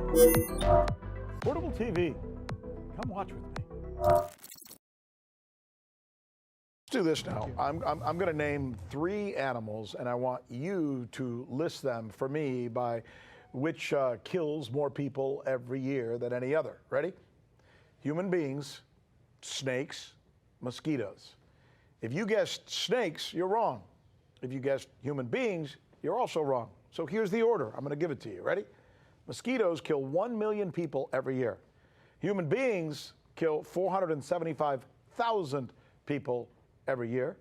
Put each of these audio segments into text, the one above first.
Portable TV. Come watch with me. Let's do this now. I'm going to name 3 animals, and I want you to list them for me by which kills more people every year than any other. Ready? Human beings, snakes, mosquitoes. If you guessed snakes, you're wrong. If you guessed human beings, you're also wrong. So here's the order. I'm going to give it to you. Ready? Mosquitoes kill 1 million people every year. Human beings kill 475,000 people every year.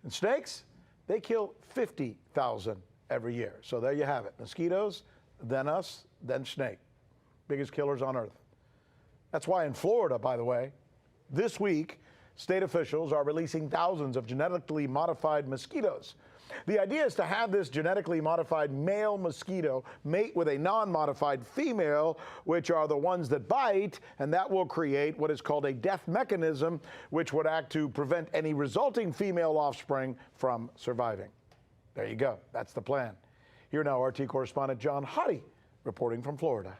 And snakes, they kill 50,000 every year. So there you have it. Mosquitoes, then us, then snake. Biggest killers on earth. That's why in Florida, by the way, this week, state officials are releasing thousands of genetically modified mosquitoes. The idea is to have this genetically modified male mosquito mate with a non-modified female, which are the ones that bite, and that will create what is called a death mechanism, which would act to prevent any resulting female offspring from surviving. There you go. That's the plan. Here now, RT correspondent John Huddy reporting from Florida.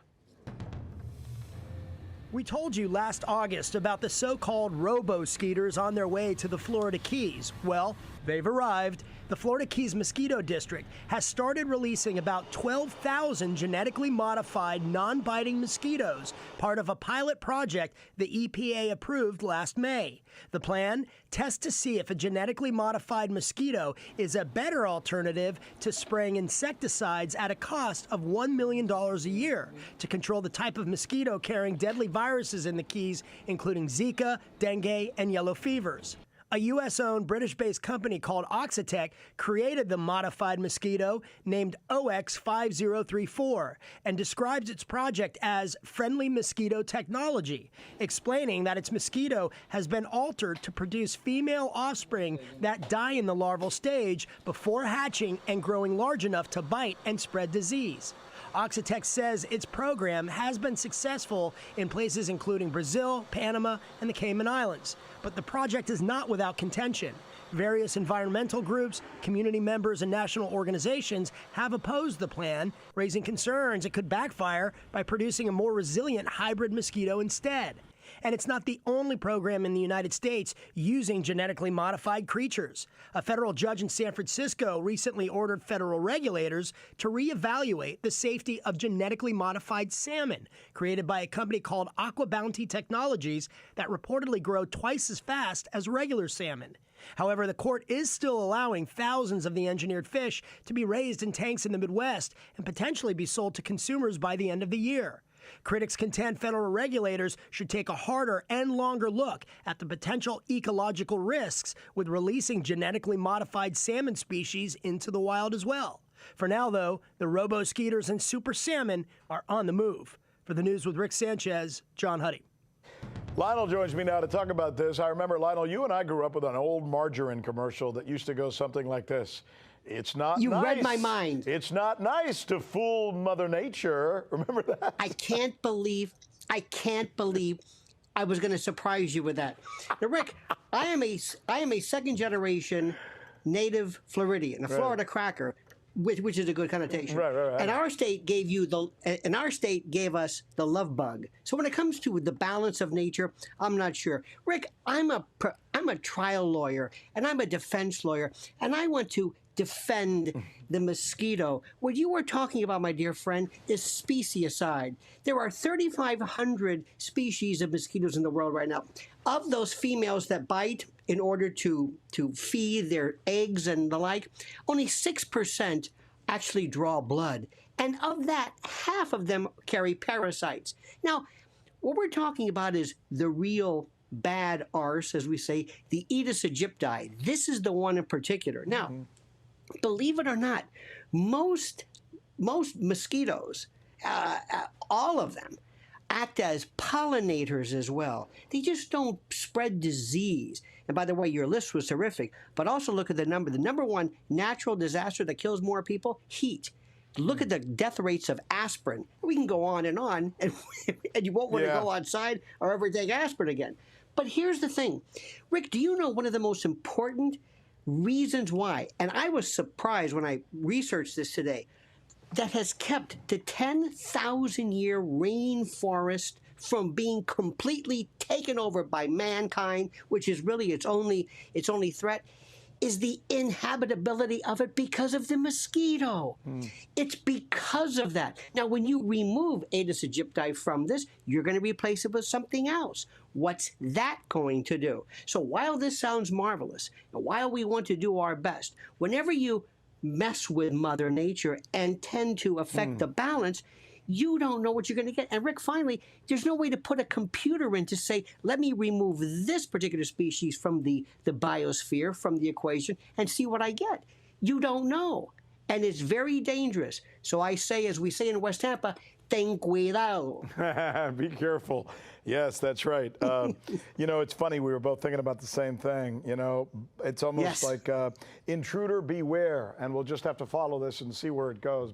We told you last August about the so-called robo-skeeters on their way to the Florida Keys. Well, they've arrived. The Florida Keys Mosquito District has started releasing about 12,000 genetically modified non-biting mosquitoes, part of a pilot project the EPA approved last May. The plan? Test to see if a genetically modified mosquito is a better alternative to spraying insecticides at a cost of $1 million a year to control the type of mosquito carrying deadly viruses in the Keys, including Zika, dengue, and yellow fevers. A U.S.-owned British-based company called Oxitec created the modified mosquito named OX5034 and describes its project as friendly mosquito technology, explaining that its mosquito has been altered to produce female offspring that die in the larval stage before hatching and growing large enough to bite and spread disease. Oxitec says its program has been successful in places including Brazil, Panama, and the Cayman Islands. But the project is not without contention. Various environmental groups, community members, and national organizations have opposed the plan, raising concerns it could backfire by producing a more resilient hybrid mosquito instead. And it's not the only program in the United States using genetically modified creatures. A federal judge in San Francisco recently ordered federal regulators to reevaluate the safety of genetically modified salmon created by a company called Aqua Bounty Technologies that reportedly grow twice as fast as regular salmon. However, the court is still allowing thousands of the engineered fish to be raised in tanks in the Midwest and potentially be sold to consumers by the end of the year. Critics contend federal regulators should take a harder and longer look at the potential ecological risks with releasing genetically modified salmon species into the wild as well. For now, though, the robo-skeeters and super salmon are on the move. For the news with Rick Sanchez, John Huddy. Lionel joins me now to talk about this. I remember, Lionel, you and I grew up with an old margarine commercial that used to go something like this. It's not You nice. read my mind. It's not nice to fool Mother Nature. Remember that? I can't believe I was going to surprise you with that. Now, Rick, I am a second generation native Floridian, a Florida cracker, which is a good connotation. Right. And our state gave us the love bug. So when it comes to the balance of nature, I'm not sure. Rick, I'm a trial lawyer and I'm a defense lawyer, and I want to defend the mosquito. What you were talking about, my dear friend, is specieside. There are 3,500 species of mosquitoes in the world right now. Of those females that bite in order to feed their eggs and the like, only 6% actually draw blood. And of that, half of them carry parasites. Now, what we're talking about is the real bad arse, as we say, the Aedes aegypti. This is the one in particular. Now, believe it or not, most mosquitoes, all of them, act as pollinators as well. They just don't spread disease. And by the way, your list was terrific, but also look at the number. The number one natural disaster that kills more people, heat. Look at the death rates of aspirin. We can go on, and you won't want to go outside or ever take aspirin again. But here's the thing. Rick, do you know one of the most important reasons why, and I was surprised when I researched this today, that has kept the 10,000-year rainforest from being completely taken over by mankind, which is really its only threat, is the inhabitability of it because of the mosquito. It's because of that. Now, when you remove Aedes aegypti from this, you're going to replace it with something else. What's that going to do? So while this sounds marvelous, and while we want to do our best, whenever you mess with Mother Nature and tend to affect the balance, you don't know what you're going to get. And Rick, finally, there's no way to put a computer in to say, let me remove this particular species from the biosphere, from the equation, and see what I get. You don't know. And it's very dangerous. So I say, as we say in West Tampa, ten cuidado. Be careful. Yes, that's right. You know, it's funny. We were both thinking about the same thing. You know, it's almost Yes. like intruder beware. And we'll just have to follow this and see where it goes.